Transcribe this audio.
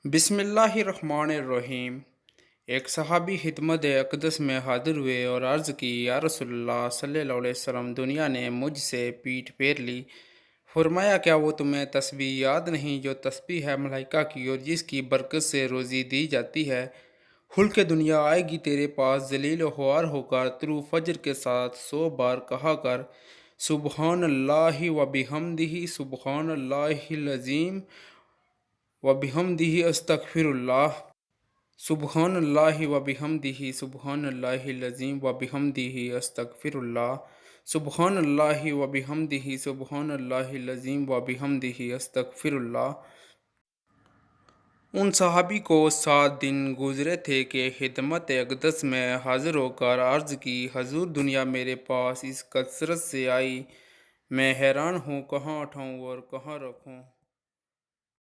बिस्मिल्लाहिर्रहमानिर्रहीम। एक सहाबी खिदमत अक़दस में हाजिर हुए और अर्ज़ की, या रसूलल्लाह सल्लल्लाहु अलैहि वसल्लम, दुनिया ने मुझसे पीठ फेर ली। फरमाया, क्या वो तुम्हें तस्बीह याद नहीं जो तस्बीह है मलाइका की और जिसकी बरकत से रोज़ी दी जाती है। खुल के दुनिया आएगी तेरे पास जलील ख्वार होकर, तुलू फजर के साथ 100 बार कहा कर, सुबहानल्लाहि व बिहम्दिही सुबहानल्लाहिल अज़ीम व बिहम्दिही अस्तगफिरुल्लाह। सुबहानल्लाहि व बिहम्दिही सुबहानल्लाहिल अज़ीम व बिहम्दिही अस्तगफिरुल्लाह। सुबहानल्लाहि व बिहम्दिही सुबहानल्लाहिल अज़ीम व बिहम्दिही अस्तगफिरुल्लाह। उन सहाबी को 7 दिन गुजरे थे कि खिदमत अक़दस में हाजिर होकर अर्ज़ की, हजूर, दुनिया मेरे पास इस कसरत से आई, मैं हैरान हूँ, कहाँ उठाऊँ और कहाँ रखूँ।